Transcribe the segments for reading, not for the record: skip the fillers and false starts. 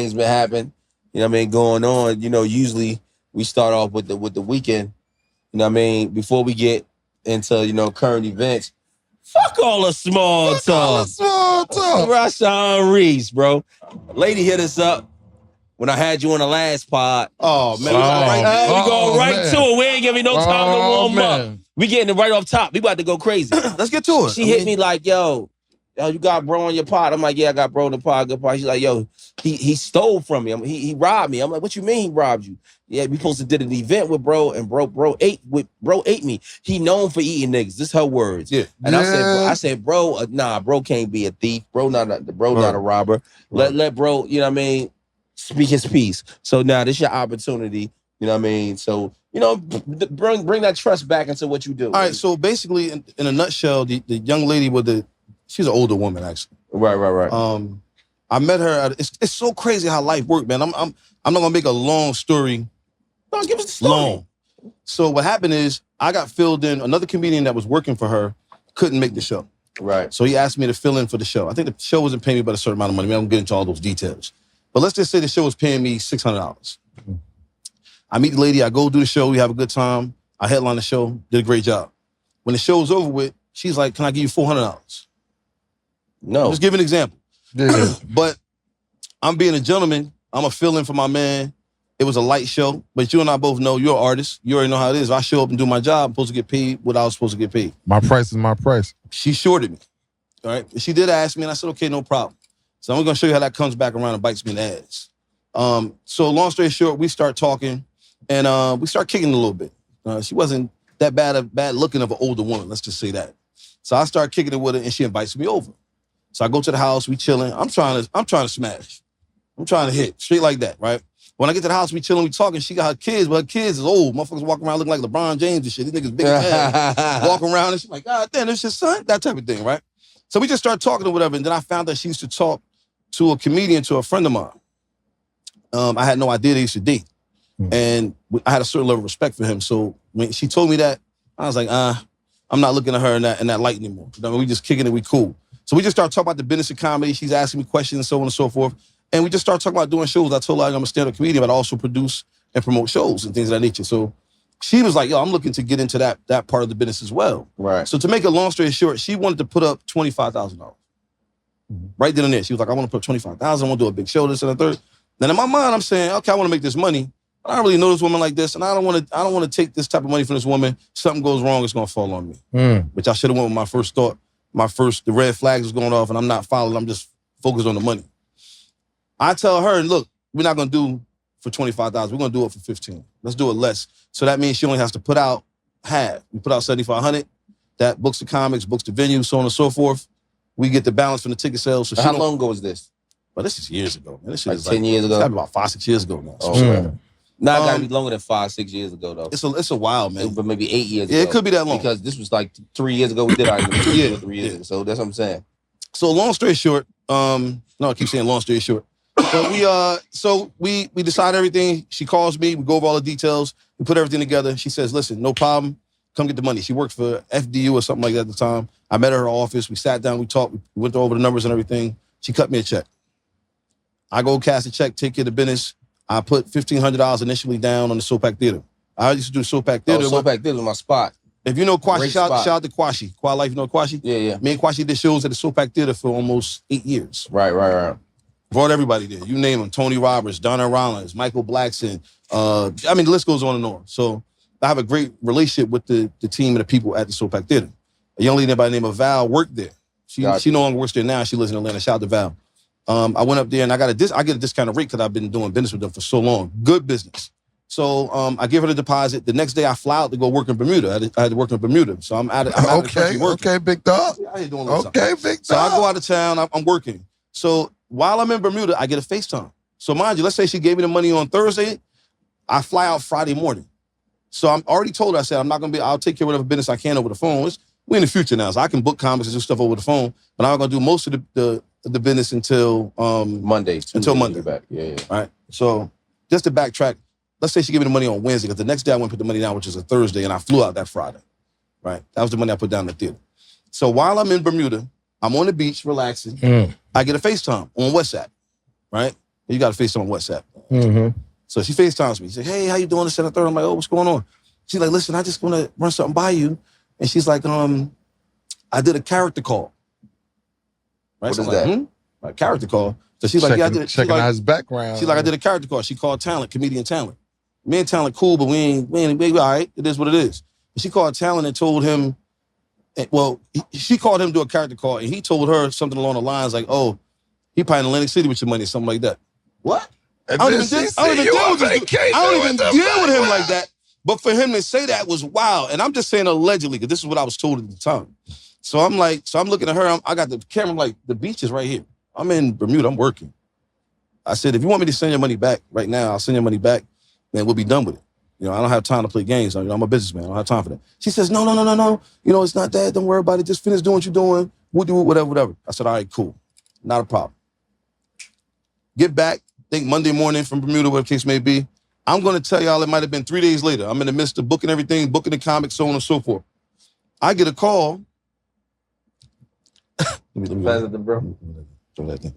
things been happening. You know what I mean? Going on. You know, usually we start off with the weekend. You know what I mean? Before we get into, you know, current events. Fuck all the small talk. Rashawn Reese, bro. Lady hit us up when I had you on the last pod. Oh, man. We go right to it. We ain't giving no time to warm up. We getting it right off top. We about to go crazy. Let's get to it. She hit me like, yo, you got bro on your pod. I'm like, yeah, I got bro on the pod. Good pod. She's like, yo, he stole from me. He robbed me. I'm like, what you mean he robbed you? Yeah, we supposed to did an event with bro, and bro ate me. He known for eating niggas. This is her words. Yeah. And I said, bro, nah, bro can't be a thief. Bro not a robber. Let bro, you know what I mean, speak his piece. So now this your opportunity. You know what I mean? So, you know, bring that trust back into what you do. All right. So basically, in a nutshell, the young lady she's an older woman actually. Right. I met her. It's so crazy how life worked, man. I'm not gonna make a long story. No, give us the story. Long. So what happened is I got filled in. Another comedian that was working for her couldn't make the show. Right. So he asked me to fill in for the show. I think the show wasn't paying me but a certain amount of money. I don't get into all those details. But let's just say the show was paying me $600. I meet the lady. I go do the show. We have a good time. I headline the show. Did a great job. When the show was over with, she's like, "Can I give you $400?" No. Just give an example. Yeah. But I'm being a gentleman. I'm a fill in for my man. It was a light show, but you and I both know you're an artist. You already know how it is. If I show up and do my job, I'm supposed to get paid what I was supposed to get paid. My price is my price. She shorted me. All right. She did ask me, and I said, okay, no problem. So I'm going to show you how that comes back around and bites me in the ass. So long story short, we start talking, and we start kicking a little bit. She wasn't that bad looking of an older woman, let's just say that. So I start kicking it with her, and she invites me over. So I go to the house, we chilling. I'm trying to smash. I'm trying to hit, straight like that, right? When I get to the house, we chilling, we talking. She got her kids, but her kids is old. Motherfuckers walking around looking like LeBron James and shit. These niggas big as hell. Walking around, and she's like, God damn, this your son? That type of thing, right? So we just started talking or whatever, and then I found that she used to talk to a comedian, to a friend of mine. I had no idea they used to date. And I had a certain level of respect for him. So when she told me that, I was like, I'm not looking at her in that light anymore. You know, we just kicking it, we cool. So we just started talking about the business of comedy. She's asking me questions and so on and so forth. And we just started talking about doing shows. I told her I'm a stand-up comedian, but I also produce and promote shows and things of that nature. So she was like, yo, I'm looking to get into that part of the business as well. Right. So to make a long story short, she wanted to put up $25,000. Right then and there. She was like, I want to put $25,000. I want to do a big show, this and the third. Then in my mind, I'm saying, okay, I want to make this money. I don't really know this woman like this, and I don't want to take this type of money from this woman. Something goes wrong, it's gonna fall on me. Which I should have went with my first thought. The red flags was going off, and I'm not following. I'm just focused on the money. I tell her, look, we're not gonna do for $25,000. We're gonna do it for $15,000. Let's do it less. So that means she only has to put out half. We put out $7,500. That books the comics, books the venue, so on and so forth. We get the balance from the ticket sales. So how long ago was this? Well, this is years ago, man. This shit like is 10 years ago? It's gotta be about 5-6 years ago now. Oh, Now it gotta be longer than 5-6 years ago, though. It's a while, man. But maybe 8 years ago. Yeah, it could be that long. Because this was like 3 years ago. We did our 3 years ago. So that's what I'm saying. So long story short, no, I keep saying long story short. So we decide everything. She calls me. We go over all the details. We put everything together. She says, listen, no problem. Come get the money. She worked for FDU or something like that at the time. I met her at her office. We sat down. We talked. We went over the numbers and everything. She cut me a check. I go cash the check, take care of the business. I put $1,500 initially down on the Sopak Theater. I used to do Sopak Theater. Sopak Theater was my spot. If you know Kwashi, shout out to Kwashi. Kwa Life, you know Kwashi? Yeah. Me and Kwashi did shows at the Sopak Theater for almost 8 years. Right. Brought everybody there. You name them. Tony Roberts, Donna Rollins, Michael Blackson. The list goes on and on. So I have a great relationship with the team and the people at the Sopak Theater. A young lady by the name of Val worked there. She no longer works there now. She lives in Atlanta. Shout out to Val. I went up there and I get a discounted rate because I've been doing business with them for so long. Good business. So I give her the deposit. The next day I fly out to go work in Bermuda. I had to work in Bermuda. So I'm out of the country working. Okay, big dog. I ain't doing okay, big dog. So I go out of town. I'm working. So while I'm in Bermuda, I get a FaceTime. So mind you, let's say she gave me the money on Thursday. I fly out Friday morning. So I'm already told her, I said, I'll take care of whatever business I can over the phone. We're in the future now, so I can book comics and do stuff over the phone, but I'm not going to do most of the business until Monday. Until Monday. Back. Yeah. All right. So just to backtrack, let's say she gave me the money on Wednesday, because the next day I went and put the money down, which is a Thursday, and I flew out that Friday. Right. That was the money I put down in the theater. So while I'm in Bermuda, I'm on the beach relaxing. I get a FaceTime on WhatsApp. Right. You got to FaceTime on WhatsApp. Mm-hmm. So she FaceTimes me. She's like, hey, how you doing? This and the third. I'm like, oh, what's going on? She's like, listen, I just want to run something by you. And she's like, I did a character call. Right? What so is I'm like, that? A character call. So she's like, Checking out his background. She's like, I did a character call. She called Talent, comedian Talent. Me and Talent cool, but we all right. It is what it is. And she called Talent and told him, she called him to do a character call, and he told her something along the lines like, oh, he probably in Atlantic City with your money, something like that. What? I don't even deal with him like that. But for him to say that was wild. And I'm just saying allegedly, because this is what I was told at the time. So I'm looking at her, I got the camera, I'm like, the beach is right here. I'm in Bermuda, I'm working. I said, if you want me to send your money back right now, I'll send your money back, then we'll be done with it. You know, I don't have time to play games. I'm a businessman. I don't have time for that. She says, no. You know, it's not that. Don't worry about it. Just finish doing what you're doing. We'll do it, whatever. I said, all right, cool. Not a problem. Get back, think Monday morning from Bermuda, whatever the case may be. I'm going to tell y'all it might have been 3 days later. I'm in the midst of booking everything, booking the comics, so on and so forth. I get a call. Let me Pass it to bro.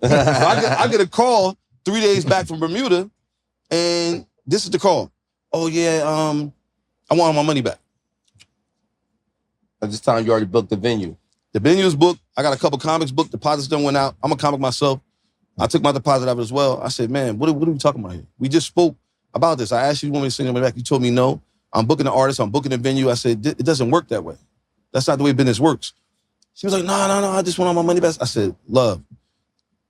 I get a call 3 days back from Bermuda, and this is the call. Oh, yeah, I want my money back. At this time, you already booked the venue. The venue's booked. I got a couple comics booked. Deposits done went out. I'm a comic myself. I took my deposit out as well. I said, man, what are we talking about here? We just spoke about this. I asked you, want me to send your money back? You told me no. I'm booking an artist. I'm booking a venue. I said, it doesn't work that way. That's not the way business works. She was like, no, I just want all my money back. I said, love,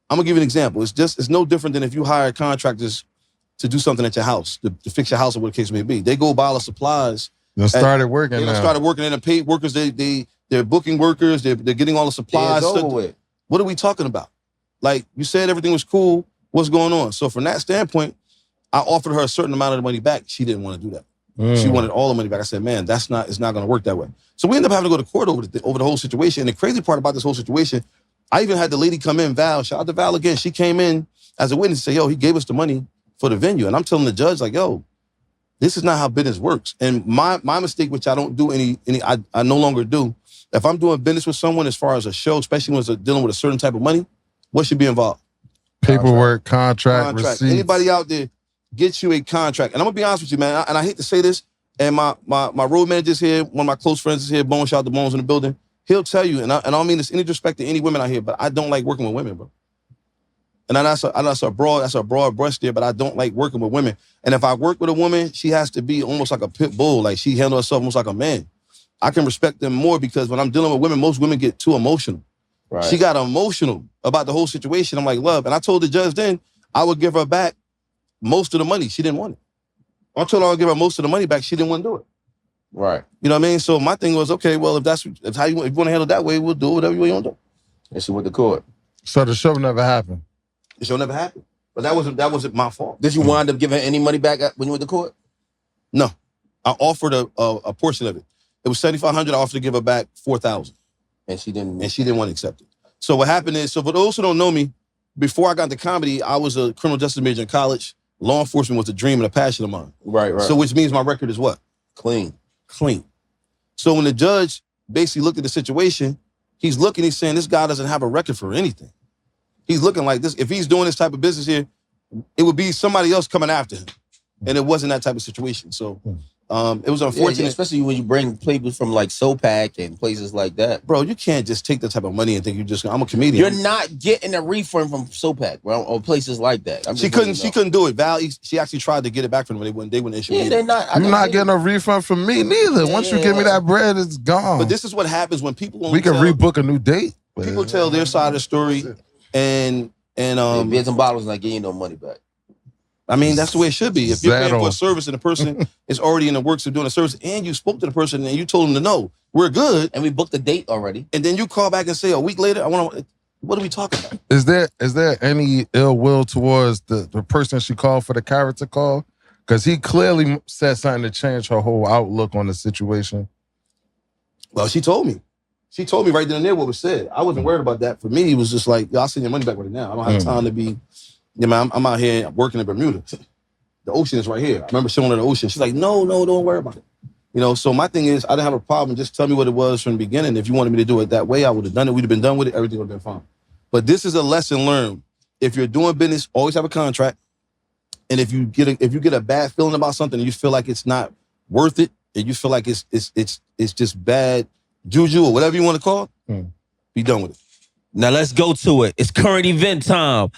I'm going to give you an example. It's no different than if you hire contractors to do something at your house, to fix your house or what the case may be. They go buy all the supplies. They started working now. They started working in the paid workers. They're booking workers. They're getting all the supplies. It's over with. What are we talking about? Like, you said everything was cool. What's going on? So from that standpoint, I offered her a certain amount of the money back. She didn't want to do that. She wanted all the money back. I said, man, it's not going to work that way. So we ended up having to go to court over the whole situation. And the crazy part about this whole situation, I even had the lady come in, Val. Shout out to Val again. She came in as a witness and say, yo, he gave us the money for the venue. And I'm telling the judge, like, yo, this is not how business works. And my mistake, which I don't do I no longer do, if I'm doing business with someone as far as a show, especially when it's dealing with a certain type of money, what should be involved? Paperwork, contract, receipts. Anybody out there get you a contract. And I'm going to be honest with you, man, and I hate to say this, and my road manager's here, one of my close friends is here, Bones, shout out to Bones in the building. He'll tell you, and I don't mean this any disrespect to any women out here, but I don't like working with women, bro. And that's a broad brush there, but I don't like working with women. And if I work with a woman, she has to be almost like a pit bull. Like, she handles herself almost like a man. I can respect them more because when I'm dealing with women, most women get too emotional. Right. She got emotional about the whole situation. I'm like, love. And I told the judge then I would give her back most of the money. She didn't want it. I told her I would give her most of the money back. She didn't want to do it. Right. You know what I mean? So my thing was, okay, well, if how you want to handle it that way, we'll do whatever you want to do. And she went to court. So the show never happened. The show never happened. But that wasn't my fault. Did you wind up giving her any money back when you went to court? No. I offered a portion of it. It was $7,500. I offered to give her back $4,000. And she didn't want to accept it. So what happened is, so for those who don't know me, before I got into comedy, I was a criminal justice major in college. Law enforcement was a dream and a passion of mine. Right. So which means my record is what? Clean. So when the judge basically looked at the situation, he's saying this guy doesn't have a record for anything. He's looking like this. If he's doing this type of business here, it would be somebody else coming after him. And it wasn't that type of situation. So it was unfortunate. Yeah, especially when you bring people from like SoPac and places like that. Bro, you can't just take that type of money and think I'm a comedian. You're not getting a refund from SoPac, bro, or places like that. She couldn't do it. Val, she actually tried to get it back from them. They wouldn't issue it. They're not. You're not getting a refund from me neither. Once you give me that bread, it's gone. But this is what happens when people we can rebook a new date. People tell their side of the story and beers and bottles not getting no money back. I mean, that's the way it should be. If you're paying for a service and the person is already in the works of doing a service and you spoke to the person and you told them to know, we're good. And we booked the date already. And then you call back and say a week later, what are we talking about? Is there any ill will towards the person she called for the character call? Because he clearly said something to change her whole outlook on the situation. Well, she told me. She told me right then and there what was said. I wasn't worried about that. For me, it was just like, I'll send your money back right now. I don't have time to be... Yeah, man, I'm out here working in Bermuda. The ocean is right here. I remember showing her the ocean. She's like, no, don't worry about it. You know, so my thing is, I didn't have a problem. Just tell me what it was from the beginning. If you wanted me to do it that way, I would have done it. We'd have been done with it. Everything would have been fine. But this is a lesson learned. if you're doing business, always have a contract. And if you get a bad feeling about something, and you feel like it's not worth it, and you feel like it's just bad juju or whatever you want to call it, be done with it. Now let's go to it. It's current event time.